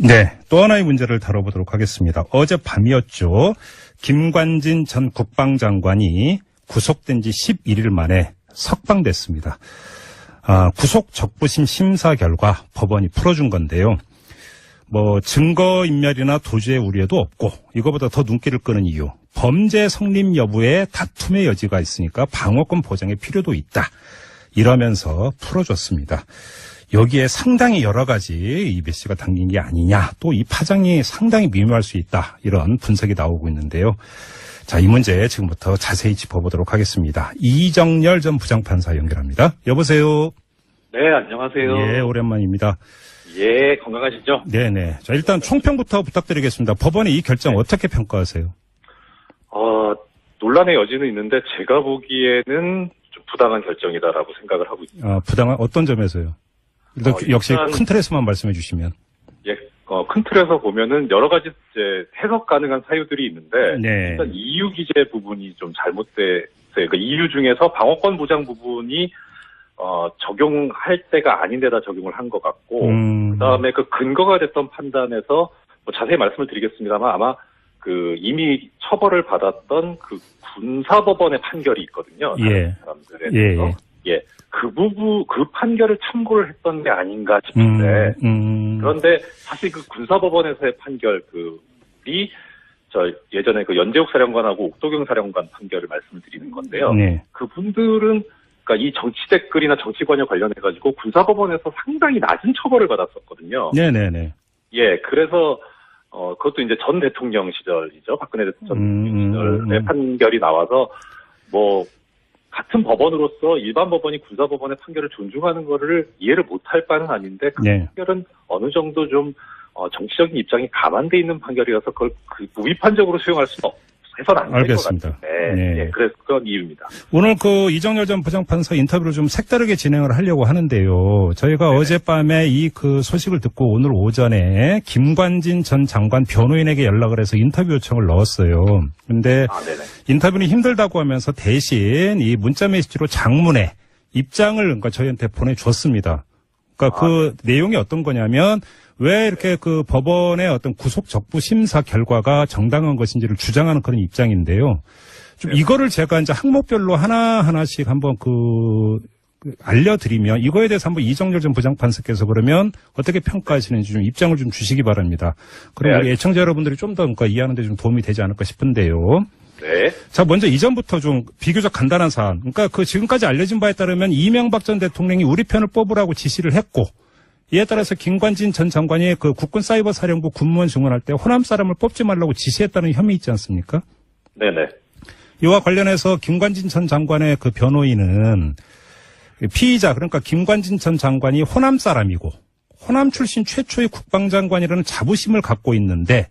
네, 또 하나의 문제를 다뤄보도록 하겠습니다. 어젯밤이었죠. 김관진 전 국방장관이 구속된 지 11일 만에 석방됐습니다. 구속 적부심 심사 결과 법원이 풀어준 건데요. 증거인멸이나 도주의 우려도 없고 이거보다 더 눈길을 끄는 이유. 범죄 성립 여부에 다툼의 여지가 있으니까 방어권 보장의 필요도 있다. 이러면서 풀어줬습니다. 여기에 상당히 여러 가지 이 메시가 담긴 게 아니냐, 또 이 파장이 상당히 미묘할 수 있다, 이런 분석이 나오고 있는데요. 자, 이 문제 지금부터 자세히 짚어보도록 하겠습니다. 이정열 전 부장판사 연결합니다. 여보세요. 네, 안녕하세요. 예, 오랜만입니다. 예, 건강하시죠? 네네. 자, 일단 총평부터 부탁드리겠습니다. 법원의 이 결정 어떻게 평가하세요? 논란의 여지는 있는데 제가 보기에는 좀 부당한 결정이다라고 생각을 하고 있습니다. 부당한 어떤 점에서요? 역시 큰 틀에서만 말씀해 주시면. 예, 큰 틀에서 보면은 여러 가지 이제 해석 가능한 사유들이 있는데, 네. 일단 이유 기재 부분이 좀 잘못돼서, 그 이유 중에서 방어권 보장 부분이 적용할 때가 아닌데다 적용을 한 것 같고, 그다음에 그 근거가 됐던 판단에서 자세히 말씀을 드리겠습니다만 아마 이미 처벌을 받았던 군사법원의 판결이 있거든요. 예. 사람들에 대해서. 예. 그 판결을 참고를 했던 게 아닌가 싶은데, 그런데 사실 군사법원에서의 판결이 예전에 연재욱 사령관하고 옥도경 사령관 판결을 말씀을 드리는 건데요. 네. 그분들은 그러니까 이 정치 댓글이나 정치 관여 관련해가지고 군사법원에서 상당히 낮은 처벌을 받았었거든요. 네네네. 예, 그래서 그것도 이제 전 대통령 시절이죠. 박근혜 전 대통령 시절의 판결이 나와서 같은 법원으로서 일반 법원이 군사법원의 판결을 존중하는 거를 이해를 못할 바는 아닌데 그 네. 판결은 어느 정도 좀 정치적인 입장이 감안돼 있는 판결이어서 그걸 무비판적으로 수용할 수는 해서는 안 될 것 같습니다. 네. 예, 그래서 그런 이유입니다. 오늘 이정열 전 부장판사 인터뷰를 좀 색다르게 진행을 하려고 하는데요. 저희가 어젯밤에 이 소식을 듣고 오늘 오전에 김관진 전 장관 변호인에게 연락을 해서 인터뷰 요청을 넣었어요. 근데 인터뷰는 힘들다고 하면서 대신 이 문자 메시지로 장문의 입장을 저희한테 보내줬습니다. 그러니까 내용이 어떤 거냐면 왜 이렇게 법원의 어떤 구속 적부 심사 결과가 정당한 것인지를 주장하는 그런 입장인데요. 좀 이거를 제가 이제 항목별로 하나하나씩 한번 알려드리면 이거에 대해서 한번 이정열 전 부장판사께서 그러면 어떻게 평가하시는지 좀 입장을 좀 주시기 바랍니다. 그럼 우리 애청자 여러분들이 좀 더 이해하는 데 좀 도움이 되지 않을까 싶은데요. 네. 자, 먼저 이전부터 좀 비교적 간단한 사안. 그러니까 지금까지 알려진 바에 따르면 이명박 전 대통령이 우리 편을 뽑으라고 지시를 했고, 이에 따라서 김관진 전 장관이 국군사이버사령부 군무원 증원할 때 호남 사람을 뽑지 말라고 지시했다는 혐의 있지 않습니까? 네네. 이와 관련해서 김관진 전 장관의 변호인은 피의자, 그러니까 김관진 전 장관이 호남 사람이고 호남 출신 최초의 국방장관이라는 자부심을 갖고 있는데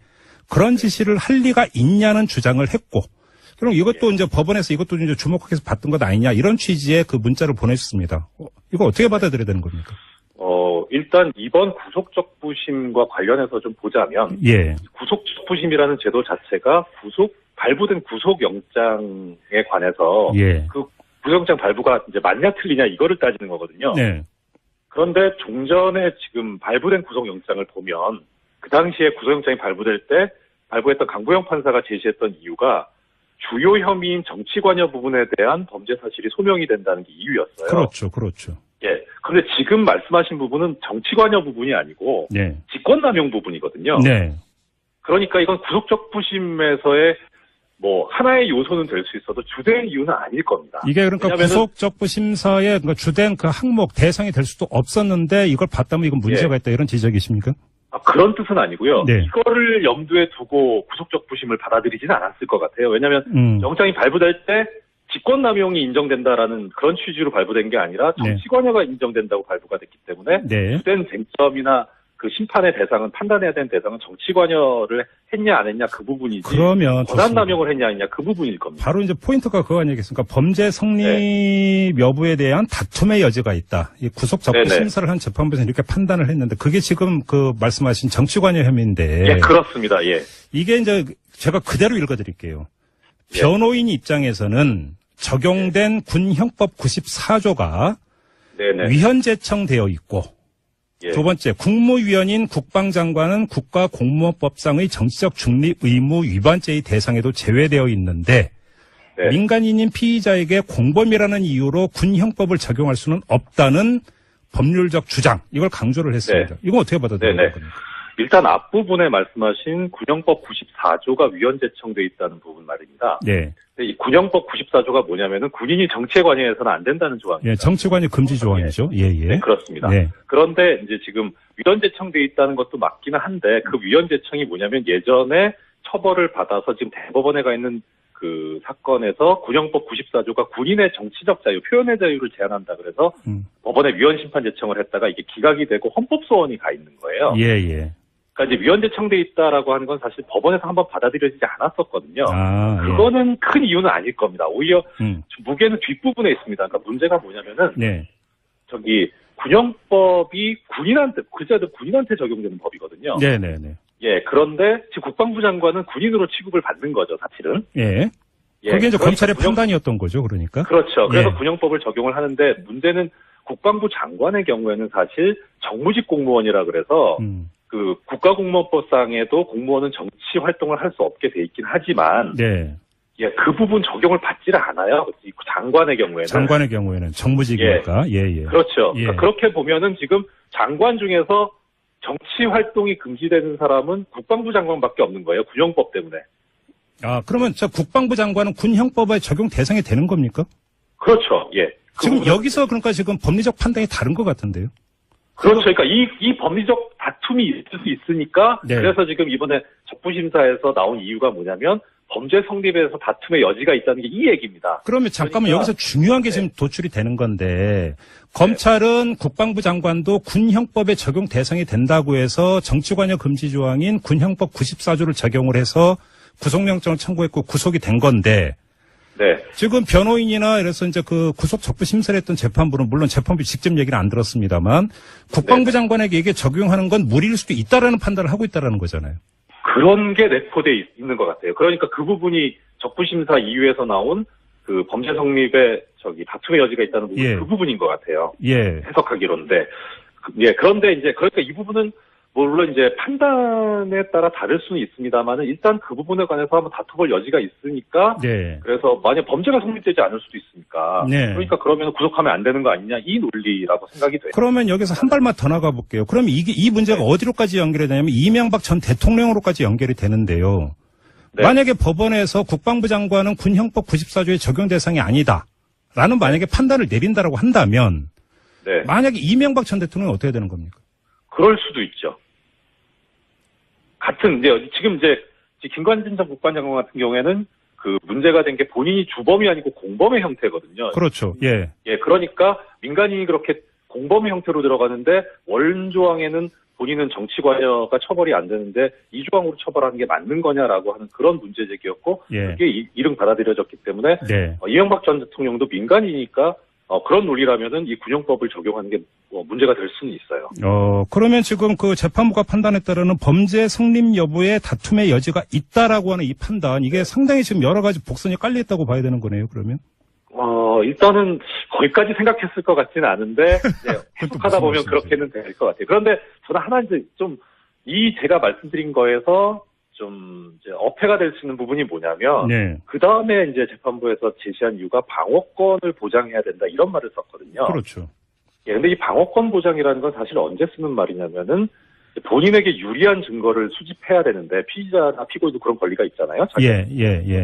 그런 지시를 할 리가 있냐는 주장을 했고, 그럼 이것도 이제 법원에서 이것도 이제 주목해서 봤던 것 아니냐, 이런 취지의 문자를 보내줬습니다. 이거 어떻게 받아들여야 되는 겁니까? 일단 이번 구속적부심과 관련해서 좀 보자면, 예. 구속적부심이라는 제도 자체가 발부된 구속영장에 관해서 예. 구속영장 발부가 이제 맞냐 틀리냐 이거를 따지는 거거든요. 네. 그런데 종전에 지금 발부된 구속영장을 보면 그 당시에 구속영장이 발부될 때 발부했던 강부영 판사가 제시했던 이유가 주요 혐의인 정치관여 부분에 대한 범죄 사실이 소명이 된다는 게 이유였어요. 그렇죠. 예. 그런데 지금 말씀하신 부분은 정치관여 부분이 아니고 네. 직권남용 부분이거든요. 네. 그러니까 이건 구속적부심에서의 하나의 요소는 될 수 있어도 주된 이유는 아닐 겁니다. 이게 그러니까 구속적부 심사의 주된 항목 대상이 될 수도 없었는데 이걸 봤다면 이건 문제가 있다, 이런 지적이십니까? 그런 뜻은 아니고요. 네. 이거를 염두에 두고 구속적부심을 받아들이지는 않았을 것 같아요. 왜냐하면 영장이 발부될 때 직권남용이 인정된다라는 그런 취지로 발부된 게 아니라 정치관여가 인정된다고 발부가 됐기 때문에 주된 쟁점이나 심판의 대상은, 판단해야 되는 대상은 정치관여를 했냐 안 했냐 그 부분이지, 그러면 권한남용을 했냐 안 했냐 그 부분일 겁니다. 바로 이제 포인트가 그거 아니겠습니까? 범죄 성립 여부에 대한 다툼의 여지가 있다. 이 구속 적부 심사를 한 재판부에서 이렇게 판단을 했는데 그게 지금 말씀하신 정치관여 혐의인데. 예, 그렇습니다. 예. 이게 이제 제가 그대로 읽어드릴게요. 변호인 입장에서는 적용된 군형법 94조가 위헌 제청되어 있고, 예. 두 번째, 국무위원인 국방장관은 국가공무원법상의 정치적 중립 의무 위반죄의 대상에도 제외되어 있는데 네. 민간인인 피의자에게 공범이라는 이유로 군형법을 적용할 수는 없다는 법률적 주장, 이걸 강조를 했습니다. 네. 이건 어떻게 받아들여야 네네. 됩니까? 일단 앞부분에 말씀하신 군형법 94조가 위헌 제청돼 있다는 부분 말입니다. 네. 이 군형법 94조가 뭐냐면은 군인이 정치에 관여해서는 안 된다는 조항입니다. 예, 정치관여 금지 조항이죠. 예, 예. 네, 그렇습니다. 네. 그런데 이제 지금 위헌 제청돼 있다는 것도 맞기는 한데 그 위헌 제청이 뭐냐면 예전에 처벌을 받아서 지금 대법원에 가 있는 그 사건에서 군형법 94조가 군인의 정치적 자유, 표현의 자유를 제한한다 그래서 법원에 위헌 심판 제청을 했다가 이게 기각이 되고 헌법소원이 가 있는 거예요. 예, 예. 그러니까 이제 위헌 제청돼 있다라고 하는 건 사실 법원에서 한번 받아들여지지 않았었거든요. 아, 예. 그거는 큰 이유는 아닐 겁니다. 오히려 무게는 뒷부분에 있습니다. 그러니까 문제가 뭐냐면은 네. 저기 군형법이 군인한테 적용되는 법이거든요. 네, 네, 네. 예, 그런데 지금 국방부 장관은 군인으로 취급을 받는 거죠, 사실은. 예. 예, 그게 이제 그러니까 검찰의 판단이었던 거죠, 그러니까. 그렇죠. 그래서 예. 군형법을 적용을 하는데 문제는 국방부 장관의 경우에는 사실 정무직 공무원이라 그래서 그 국가공무원법상에도 공무원은 정치 활동을 할 수 없게 돼 있긴 하지만 네. 예, 그 부분 적용을 받지를 않아요. 이 장관의 경우에는. 장관의 경우에는 정무직이니까. 예, 예. 그렇죠. 예. 그러니까 그렇게 보면은 지금 장관 중에서 정치 활동이 금지되는 사람은 국방부 장관밖에 없는 거예요. 군형법 때문에. 아, 그러면 저 국방부 장관은 군형법에 적용 대상이 되는 겁니까? 그렇죠. 예. 지금 여기서 그러니까 지금 법리적 판단이 다른 것 같은데요. 그렇죠. 그러니까 이 법리적 다툼이 있을 수 있으니까 네. 그래서 지금 이번에 적부심사에서 나온 이유가 뭐냐면 범죄 성립에서 다툼의 여지가 있다는 게 이 얘기입니다. 그러면 잠깐만 그러니까, 여기서 중요한 게 지금 도출이 되는 건데 검찰은 국방부 장관도 군형법에 적용 대상이 된다고 해서 정치관여 금지 조항인 군형법 94조를 적용을 해서 구속영장을 청구했고 구속이 된 건데 네. 지금 변호인이나 이래서 이제 그 구속 적부 심사를 했던 재판부는 물론 재판부 직접 얘기는 안 들었습니다만 국방부 장관에게 이게 적용하는 건 무리일 수도 있다라는 판단을 하고 있다라는 거잖아요. 그런 게 내포돼 있는 것 같아요. 그러니까 그 부분이 적부심사 이유에서 나온 그 범죄 성립에 다툼의 여지가 있다는 부분, 예. 그 부분인 것 같아요. 예. 해석하기로인데. 예, 그런데 이제, 그러니까 이 부분은 물론 이제 판단에 따라 다를 수는 있습니다만은 일단 그 부분에 관해서 한번 다투볼 여지가 있으니까. 네. 그래서 만약 범죄가 성립되지 않을 수도 있으니까. 네. 그러니까 그러면 구속하면 안 되는 거 아니냐 이 논리라고 생각이 돼요. 그러면 여기서 한 발만 더 나가 볼게요. 그럼 이 문제가 어디로까지 연결이 되냐면 이명박 전 대통령으로까지 연결이 되는데요. 네. 만약에 법원에서 국방부 장관은 군형법 94조의 적용 대상이 아니다라는 만약에 판단을 내린다라고 한다면 네. 만약에 이명박 전 대통령은 어떻게 되는 겁니까? 그럴 수도 있죠. 지금 이제 김관진 전 국방장관 같은 경우에는 그 문제가 된 게 본인이 주범이 아니고 공범의 형태거든요. 그렇죠. 예. 예, 그러니까 민간인이 그렇게 공범의 형태로 들어가는데 원조항에는 본인은 정치 관여가 처벌이 안 되는데 이 조항으로 처벌하는 게 맞는 거냐라고 하는 그런 문제 제기였고 예. 그게 이릉 받아들여졌기 때문에 네. 이명박 전 대통령도 민간이니까 그런 논리라면은 이 군형법을 적용하는 게 문제가 될 수는 있어요. 그러면 지금 그 재판부가 판단에 따르는 범죄 성립 여부에 다툼의 여지가 있다라고 하는 이 판단, 이게 상당히 지금 여러 가지 복선이 깔려 있다고 봐야 되는 거네요, 그러면? 일단은 거기까지 생각했을 것 같지는 않은데, 네, 해석하다 보면 그렇게는 될 것 같아요. 그런데 저는 하나 이제 제가 말씀드린 거에서 좀 이제 어폐가 될 수 있는 부분이 뭐냐면, 네. 그 다음에 이제 재판부에서 제시한 이유가 방어권을 보장해야 된다 이런 말을 썼거든요. 그렇죠. 예, 근데 이 방어권 보장이라는 건 사실 언제 쓰는 말이냐면은 본인에게 유리한 증거를 수집해야 되는데 피의자나 피고인도 그런 권리가 있잖아요. 예.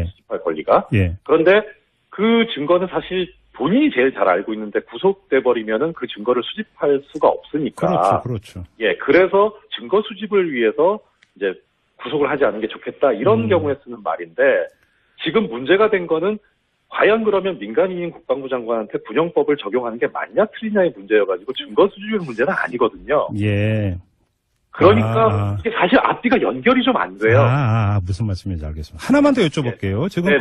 수집할 권리가. 예. 그런데 그 증거는 사실 본인이 제일 잘 알고 있는데 구속돼 버리면은 그 증거를 수집할 수가 없으니까. 그렇죠. 예, 그래서 증거 수집을 위해서 이제 구속을 하지 않는 게 좋겠다 이런 경우에 쓰는 말인데 지금 문제가 된 거는 과연 그러면 민간인인 국방부 장관한테 군형법을 적용하는 게 맞냐 틀리냐의 문제여가지고 증거 수집의 문제는 아니거든요. 예. 그러니까 이게 사실 앞뒤가 연결이 좀 안 돼요. 무슨 말씀인지 알겠습니다. 하나만 더 여쭤볼게요. 네. 지금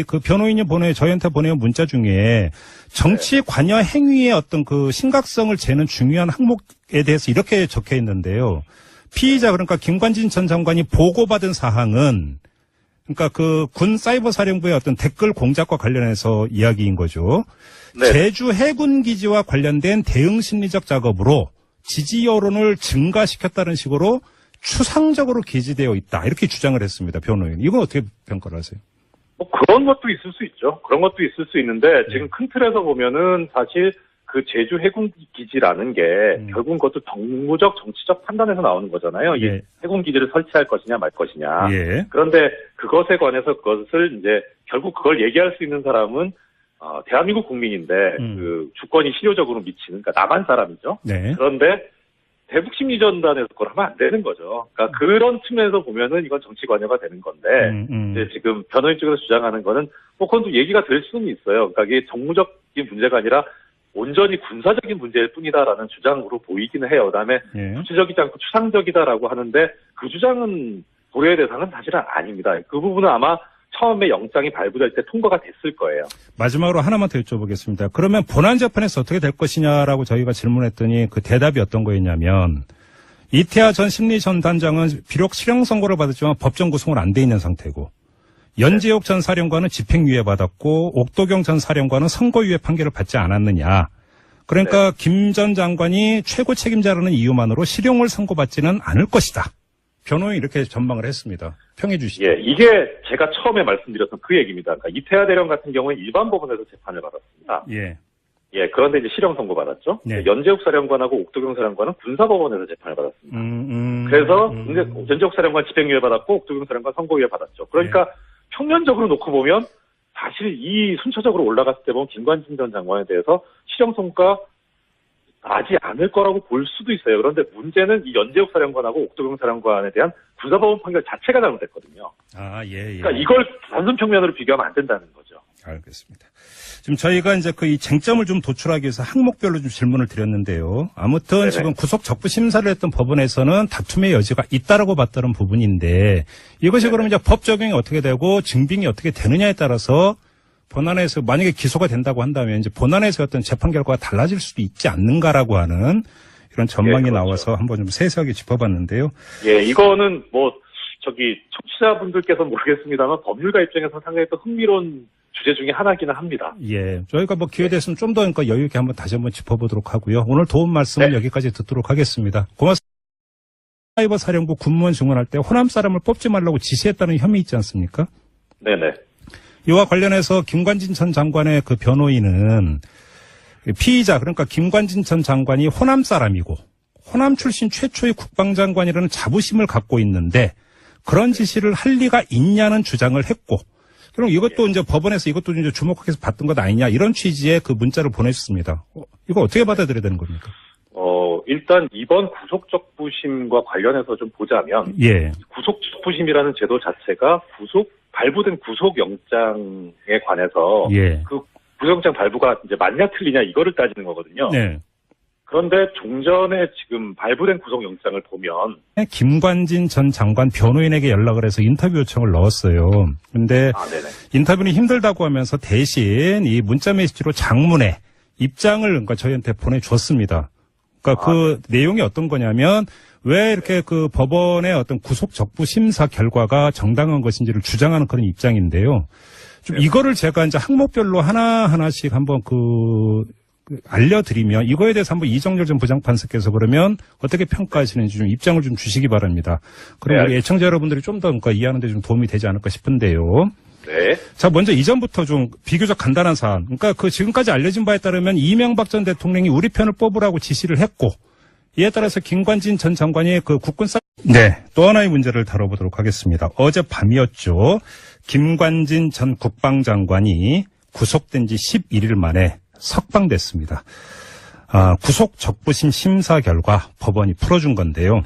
그 변호인이 저희한테 보내온 문자 중에 정치 관여 행위의 어떤 그 심각성을 재는 중요한 항목에 대해서 이렇게 적혀 있는데요. 피의자 그러니까 김관진 전 장관이 보고받은 사항은 그러니까 그 군 사이버 사령부의 어떤 댓글 공작과 관련해서 이야기인 거죠. 네. 제주 해군 기지와 관련된 대응 심리적 작업으로 지지 여론을 증가시켰다는 식으로 추상적으로 기재되어 있다. 이렇게 주장을 했습니다. 변호인. 이건 어떻게 평가를 하세요? 뭐 그런 것도 있을 수 있죠. 그런 것도 있을 수 있는데 지금 큰 틀에서 보면은 사실 그 제주 해군기지라는 게 결국은 그것도 정무적 정치적 판단에서 나오는 거잖아요. 예. 이 해군기지를 설치할 것이냐 말 것이냐. 예. 그런데 그것에 관해서 그것을 이제 결국 그걸 얘기할 수 있는 사람은 대한민국 국민인데 그 주권이 실효적으로 미치는 그러니까 남한 사람이죠. 네. 그런데 대북 심리전단에서 그걸 하면 안 되는 거죠. 그러니까 그런 측면에서 보면은 이건 정치 관여가 되는 건데 이제 지금 변호인 쪽에서 주장하는 거는 뭐 그건 또 얘기가 될 수는 있어요. 그러니까 이게 정무적인 문제가 아니라 온전히 군사적인 문제일 뿐이다라는 주장으로 보이기는 해요. 그다음에 구체적이지 않고 추상적이다라고 하는데 그 주장은 고려의 대상은 사실은 아닙니다. 그 부분은 아마 처음에 영장이 발부될 때 통과가 됐을 거예요. 마지막으로 하나만 더 여쭤보겠습니다. 그러면 본안재판에서 어떻게 될 것이냐라고 저희가 질문했더니 그 대답이 어떤 거였냐면 이태하 전 심리전단장은 비록 실형 선고를 받았지만 법정 구속은 안 돼 있는 상태고 연재욱 전 사령관은 집행유예 받았고 옥도경 전 사령관은 선고유예 판결을 받지 않았느냐. 그러니까 김 전 장관이 최고 책임자라는 이유만으로 실형을 선고받지는 않을 것이다. 변호인이 이렇게 전망을 했습니다. 평해 주시죠. 예, 이게 제가 처음에 말씀드렸던 그 얘기입니다. 그러니까 이태하 대령 같은 경우는 일반 법원에서 재판을 받았습니다. 예. 예, 그런데 이제 실형 선고 받았죠. 네. 연재욱 사령관하고 옥도경 사령관은 군사법원에서 재판을 받았습니다. 그래서 연재욱 사령관 집행유예 받았고 옥도경 사령관 선고유예 받았죠. 그러니까 평면적으로 놓고 보면 사실 이 순차적으로 올라갔을 때 보면 김관진 전 장관에 대해서 실형 선고가 나지 않을 거라고 볼 수도 있어요. 그런데 문제는 이 연재욱 사령관하고 옥도경 사령관에 대한 군사법원 판결 자체가 잘못됐거든요. 아, 예, 예. 그러니까 이걸 단순 평면으로 비교하면 안 된다는 거죠. 알겠습니다. 지금 저희가 이제 그 이 쟁점을 좀 도출하기 위해서 항목별로 좀 질문을 드렸는데요. 아무튼 네네. 지금 구속 적부 심사를 했던 법원에서는 다툼의 여지가 있다라고 봤다는 부분인데 이것이 네네. 그러면 이제 법 적용이 어떻게 되고 증빙이 어떻게 되느냐에 따라서 본안에서 만약에 기소가 된다고 한다면 이제 본안에서 어떤 재판 결과가 달라질 수도 있지 않는가라고 하는 이런 전망이 그렇죠. 나와서 한번 좀 세세하게 짚어봤는데요. 예, 이거는 뭐 청취자분들께서는 모르겠습니다만 법률가 입장에서 상당히 또 흥미로운 주제 중에 하나기는 합니다. 예, 저희가 뭐 기회 됐으면 좀 더 그러니까 여유 있게 한번 다시 한번 짚어보도록 하고요. 오늘 도움 말씀은 여기까지 듣도록 하겠습니다. 고맙습니다. 사이버 사령부 군무원 증원할 때 호남 사람을 뽑지 말라고 지시했다는 혐의 있지 않습니까? 네네. 이와 관련해서 김관진 전 장관의 그 변호인은 피의자 그러니까 김관진 전 장관이 호남 사람이고 호남 출신 최초의 국방장관이라는 자부심을 갖고 있는데 그런 지시를 할 리가 있냐는 주장을 했고 그럼 이것도 이제 법원에서 이것도 이제 주목해서 봤던 것 아니냐 이런 취지의 그 문자를 보내셨습니다. 이거 어떻게 받아들여야 되는 겁니까? 일단 이번 구속적부심과 관련해서 좀 보자면 구속적부심이라는 제도 자체가 발부된 구속영장에 관해서 그 구속영장 발부가 이제 맞냐 틀리냐 이거를 따지는 거거든요. 네. 그런데 종전에 지금 발부된 구속영장을 보면 김관진 전 장관 변호인에게 연락을 해서 인터뷰 요청을 넣었어요. 근데 인터뷰는 힘들다고 하면서 대신 이 문자 메시지로 장문의 입장을 그러니까 저희한테 보내줬습니다. 그러니까 그 내용이 어떤 거냐면 왜 이렇게 그 법원의 어떤 구속 적부 심사 결과가 정당한 것인지를 주장하는 그런 입장인데요. 좀 이거를 제가 이제 항목별로 하나하나씩 한번 알려드리면 이거에 대해서 한번 이정열 전 부장판사께서 그러면 어떻게 평가하시는지 좀 입장을 좀 주시기 바랍니다. 그럼 우리 애청자 여러분들이 좀 더 그러니까 이해하는 데 좀 도움이 되지 않을까 싶은데요. 네. 자, 먼저 이전부터 좀 비교적 간단한 사안. 그러니까 그 지금까지 알려진 바에 따르면 이명박 전 대통령이 우리 편을 뽑으라고 지시를 했고 이에 따라서 김관진 전 장관이 그 국군 또 하나의 문제를 다뤄보도록 하겠습니다. 어제 밤이었죠. 김관진 전 국방장관이 구속된 지 11일 만에 석방됐습니다. 구속 적부심 심사 결과 법원이 풀어준 건데요.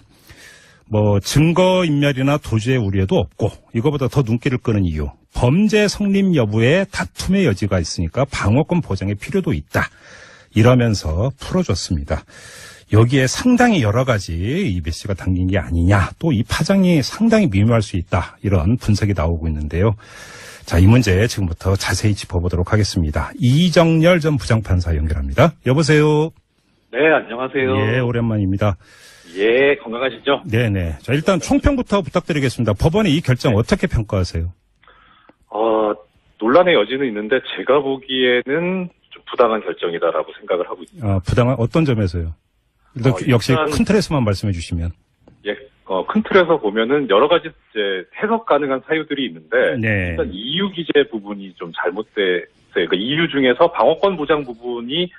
뭐 증거인멸이나 도주의 우려도 없고 이거보다 더 눈길을 끄는 이유. 범죄 성립 여부에 다툼의 여지가 있으니까 방어권 보장의 필요도 있다. 이러면서 풀어줬습니다. 여기에 상당히 여러 가지 이 메시가 담긴 게 아니냐. 또 이 파장이 상당히 미묘할 수 있다. 이런 분석이 나오고 있는데요. 자, 이 문제 지금부터 자세히 짚어보도록 하겠습니다. 이정열 전 부장판사 연결합니다. 여보세요. 네, 안녕하세요. 예, 오랜만입니다. 예, 건강하시죠? 네네. 자, 일단 총평부터 부탁드리겠습니다. 법원의 이 결정 어떻게 평가하세요? 논란의 여지는 있는데 제가 보기에는 좀 부당한 결정이다라고 생각을 하고 있습니다. 부당한 어떤 점에서요? 역시 큰 틀에서만 말씀해 주시면. 예, 큰 틀에서 보면은 여러 가지 이제 해석 가능한 사유들이 있는데, 네. 일단 EU 기재 부분이 좀 잘못돼, 그러니까 EU 중에서 방어권 보장 부분이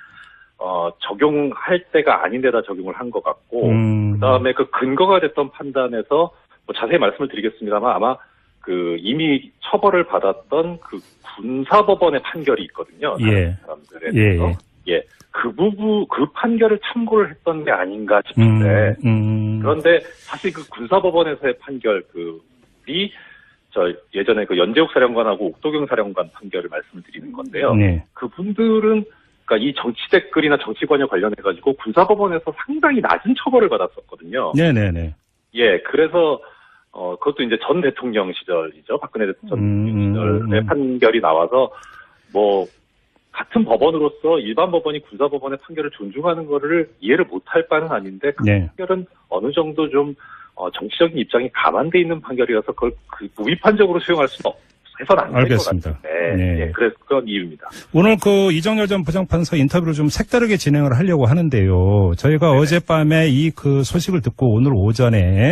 적용할 때가 아닌 데다 적용을 한 것 같고, 그다음에 그 근거가 됐던 판단에서 뭐 자세히 말씀을 드리겠습니다만 아마 그 이미 처벌을 받았던 그 군사법원의 판결이 있거든요. 예. 사람들에 대해서. 예. 그 판결을 참고를 했던 게 아닌가 싶은데, 그런데 사실 그 군사법원에서의 판결이 예전에 그 연재욱 사령관하고 옥도경 사령관 판결을 말씀을 드리는 건데요. 네. 그분들은 그러니까 이 정치 댓글이나 정치관여 관련해가지고 군사법원에서 상당히 낮은 처벌을 받았었거든요. 네네네. 예, 그래서 그것도 이제 전 대통령 시절이죠. 박근혜 전 대통령 시절에 판결이 나와서 뭐 같은 법원으로서 일반 법원이 군사법원의 판결을 존중하는 거를 이해를 못할 바는 아닌데 그 네. 판결은 어느 정도 좀 정치적인 입장이 감안돼 있는 판결이라서 그걸 무비판적으로 수용할 수는 해서는 안 될 것 같은데 네. 예, 그래서 그런 이유입니다. 오늘 그 이정열 전 부장판사 인터뷰를 좀 색다르게 진행을 하려고 하는데요. 저희가 어젯밤에 이 그 소식을 듣고 오늘 오전에